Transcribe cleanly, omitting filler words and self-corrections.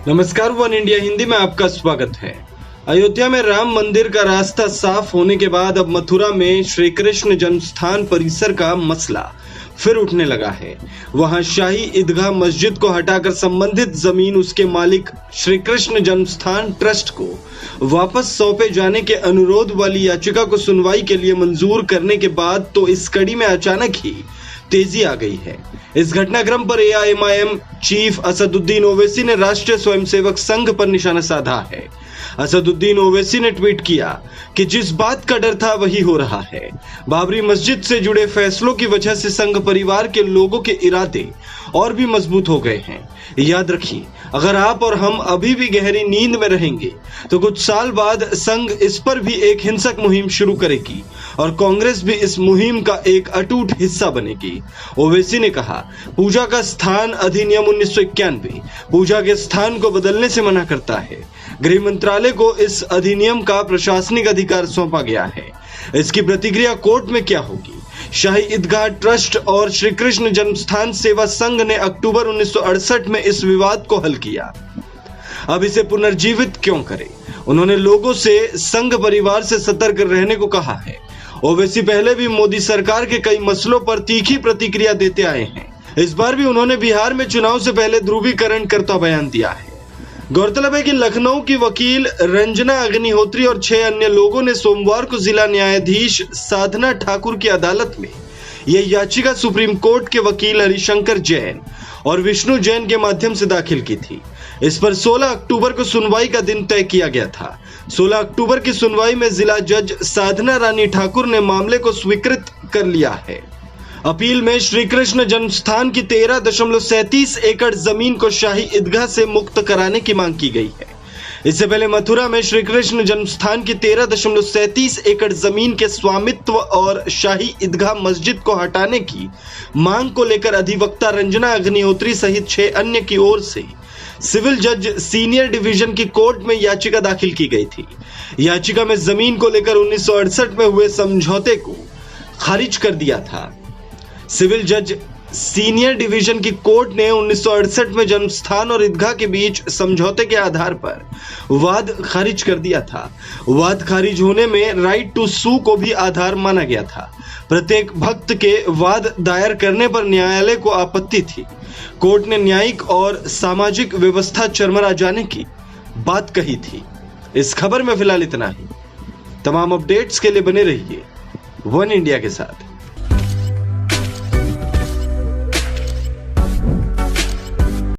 नमस्कार, one India Hindi में आपका स्वागत है। अयोध्या में राम मंदिर का रास्ता साफ होने के बाद अब मथुरा में श्री कृष्ण जन्मस्थान परिसर का मसला फिर उठने लगा है। वहां शाही ईदगाह मस्जिद को हटाकर संबंधित जमीन उसके मालिक श्री कृष्ण जन्मस्थान ट्रस्ट को वापस सौंपे जाने के अनुरोध वाली याचिका को सुनवाई के लिए मंजूर करने के बाद तो इस कड़ी में अचानक ही तेजी आ गई है। इस घटनाक्रम पर एआईएमआईएम चीफ असदुद्दीन ओवैसी ने राष्ट्रीय स्वयंसेवक संघ पर निशाना साधा है। असदुद्दीन ओवैसी ने ट्वीट किया कि जिस बात का डर था वही हो रहा है। बाबरी मस्जिद से जुड़े फैसलों की वजह से संघ परिवार के लोगों के इरादे और भी मजबूत हो गए हैं। याद रखिए, अगर आप और हम अभी भी गहरी नींद में रहेंगे तो कुछ साल बाद संघ इस पर भी एक हिंसक मुहिम शुरू करेगी और कांग्रेस भी इस मुहिम का एक अटूट हिस्सा बनेगी। ओवैसी ने कहा, पूजा का स्थान अधिनियम 1991 पूजा के स्थान को बदलने से मना करता है। गृह मंत्रालय को इस अधिनियम का प्रशासनिक अधिकार सौंपा गया है। इसकी प्रतिक्रिया कोर्ट में क्या होगी? शाही ईदगाह ट्रस्ट और श्री कृष्ण जन्मस्थान सेवा संघ ने अक्टूबर 1968 में इस विवाद को हल किया। अब इसे पुनर्जीवित क्यों करें? उन्होंने लोगों से संघ परिवार से सतर्क रहने को कहा है। ओवैसी पहले भी मोदी सरकार के कई मसलों पर तीखी प्रतिक्रिया देते आए हैं। इस बार भी उन्होंने बिहार में चुनाव से पहले ध्रुवीकरण करता बयान दिया है। गौरतलब है कि लखनऊ की वकील रंजना अग्निहोत्री और 6 अन्य लोगों ने सोमवार को जिला न्यायाधीश साधना ठाकुर की अदालत में यह याचिका सुप्रीम कोर्ट के वकील हरिशंकर जैन और विष्णु जैन के माध्यम से दाखिल की थी। इस पर 16 अक्टूबर को सुनवाई का दिन तय किया गया था। 16 अक्टूबर की सुनवाई में जिला जज साधना रानी ठाकुर ने मामले को स्वीकृत कर लिया है। अपील में श्री कृष्ण जन्मस्थान की 13.37 एकड़ जमीन को शाही ईदगाह से मुक्त कराने की मांग की गई है। इससे पहले मथुरा में श्री कृष्ण जन्मस्थान की 13.37 एकड़ जमीन के स्वामित्व और शाही ईदगाह मस्जिद को हटाने की मांग को लेकर अधिवक्ता रंजना अग्निहोत्री सहित 6 अन्य की ओर से सिविल जज सीनियर डिवीजन की कोर्ट में याचिका दाखिल की गई थी। याचिका में जमीन को लेकर 1968 में हुए समझौते को खारिज कर दिया था। सिविल जज सीनियर डिवीजन की कोर्ट ने 1968 में जन्मस्थान और ईदगाह के बीच समझौते के आधार पर वाद खारिज कर दिया था। वाद खारिज होने में राइट टू सू को भी आधार माना गया था। प्रत्येक भक्त के वाद दायर करने पर न्यायालय को आपत्ति थी। कोर्ट ने न्यायिक और सामाजिक व्यवस्था चरमरा जाने की बात कही थी। इस खबर में फिलहाल इतना ही। तमाम अपडेट्स के लिए बने रहिए वन इंडिया के साथ।